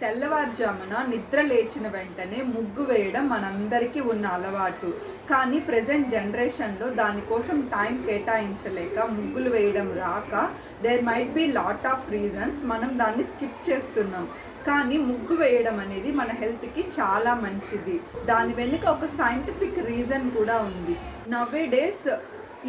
తెల్లవారుజామున నిద్ర లేచిన వెంటనే ముగ్గు వేయడం మనందరికీ ఉన్న అలవాటు. కానీ ప్రెజెంట్ జనరేషన్లో దానికోసం టైం కేటాయించలేక ముగ్గులు వేయడం రాక there might be lot of reasons మనం దాన్ని స్కిప్ చేస్తున్నాం. కానీ ముగ్గు వేయడం అనేది మన హెల్త్కి చాలా మంచిది. దాని వెనుక ఒక సైంటిఫిక్ రీజన్ కూడా ఉంది. నవ్వే డేస్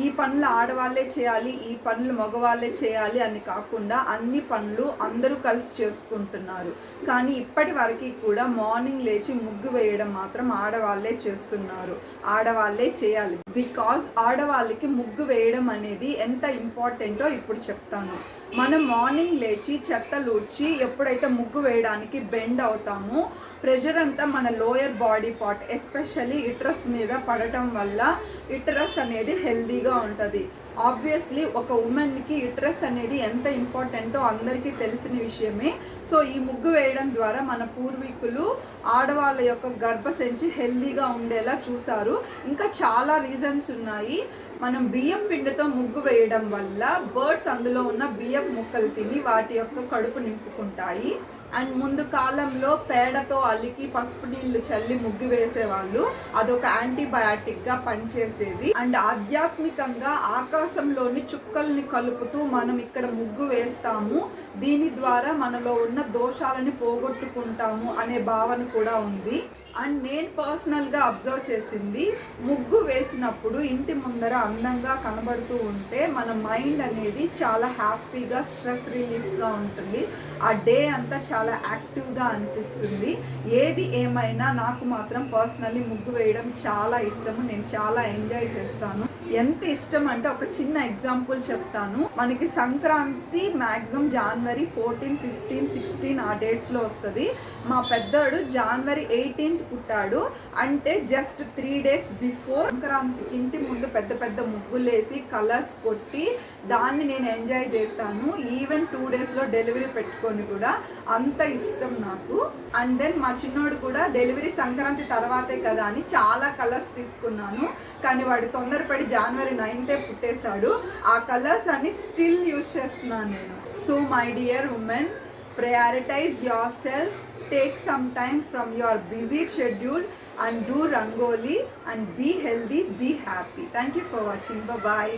ఈ పనులు ఆడవాళ్ళే చేయాలి, ఈ పనులు మగవాళ్ళే చేయాలి అని కాకుండా అన్ని పనులు అందరూ కలిసి చేసుకుంటున్నారు. కానీ ఇప్పటి వరకు కూడా మార్నింగ్ లేచి ముగ్గు వేయడం మాత్రం ఆడవాళ్ళే చేస్తున్నారు, ఆడవాళ్ళే చేయాలి. బికాజ్ ఆడవాళ్ళకి ముగ్గు వేయడం అనేది ఎంత ఇంపార్టెంటో ఇప్పుడు చెప్తాను. మనం మార్నింగ్ లేచి చెత్తలూడ్చి ఎప్పుడైతే ముగ్గు వేయడానికి బెండ్ అవుతామో ప్రెషర్ అంతా మన lower body part especially uterus మీద పడటం వల్ల యుటరస్ అనేది హెల్దీగా ఉంటుంది. ఆబ్వియస్లీ ఒక ఉమెన్కి యుటరస్ అనేది ఎంత ఇంపార్టెంటో అందరికీ తెలిసిన విషయమే. సో ఈ ముగ్గు వేయడం ద్వారా మన పూర్వీకులు ఆడవాళ్ళ యొక్క గర్భసంచి హెల్దీగా ఉండేలా చూశారు. ఇంకా చాలా రీజన్స్ ఉన్నాయి. మనం బియ్యం పిండితో ముగ్గు వేయడం వల్ల బర్డ్స్ అందులో ఉన్న బియ్యం ముక్కలు తిని వాటి యొక్క కడుపు నింపుకుంటాయి. అండ్ ముందు కాలంలో పేడతో అలికి పసుపు నీళ్లు చల్లి ముగ్గు వేసేవాళ్ళు. అదొక యాంటీబయాటిక్గా పనిచేసేది. అండ్ ఆధ్యాత్మికంగా ఆకాశంలోని చుక్కల్ని కలుపుతూ మనం ఇక్కడ ముగ్గు వేస్తాము, దీని ద్వారా మనలో ఉన్న దోషాలని పోగొట్టుకుంటాము అనే భావన కూడా ఉంది. అండ్ నేను పర్సనల్గా అబ్జర్వ్ చేసింది, ముగ్గు వేసినప్పుడు ఇంటి ముందర అందంగా కనబడుతూ ఉంటే మన మైండ్ అనేది చాలా హ్యాపీగా స్ట్రెస్ రిలీఫ్గా ఉంటుంది. ఆ డే అంతా చాలా యాక్టివ్గా అనిపిస్తుంది. ఏది ఏమైనా నాకు మాత్రం పర్సనల్లీ ముగ్గు వేయడం చాలా ఇష్టము. నేను చాలా ఎంజాయ్ చేస్తాను. ఎంత ఇష్టం అంటే ఒక చిన్న ఎగ్జాంపుల్ చెప్తాను. మనకి సంక్రాంతి మ్యాక్సిమం జనవరి 14, 15, 16 ఆ డేట్స్లో వస్తుంది. మా పెద్దోడు జనవరి 18 పుట్టాడు. అంటే జస్ట్ 3 days బిఫోర్ సంక్రాంతి ఇంటి ముందు పెద్ద పెద్ద ముగ్గులేసి కలర్స్ కొట్టి దాన్ని నేను ఎంజాయ్ చేశాను. ఈవెన్ 2 daysలో డెలివరీ పెట్టుకొని కూడా అంత ఇష్టం నాకు. అండ్ దెన్ మా చిన్నోడు కూడా డెలివరీ సంక్రాంతి తర్వాతే కదా అని చాలా కలర్స్ తీసుకున్నాను. కానీ వాడు తొందరపడి జనవరి 9th పుట్టేశాడు. ఆ కలర్స్ అన్ని స్టిల్ యూజ్ చేస్తున్నాను నేను. So my dear women, prioritize yourself, take some time from your busy schedule and do rangoli and be healthy, be happy. Thank you for watching. Bye bye.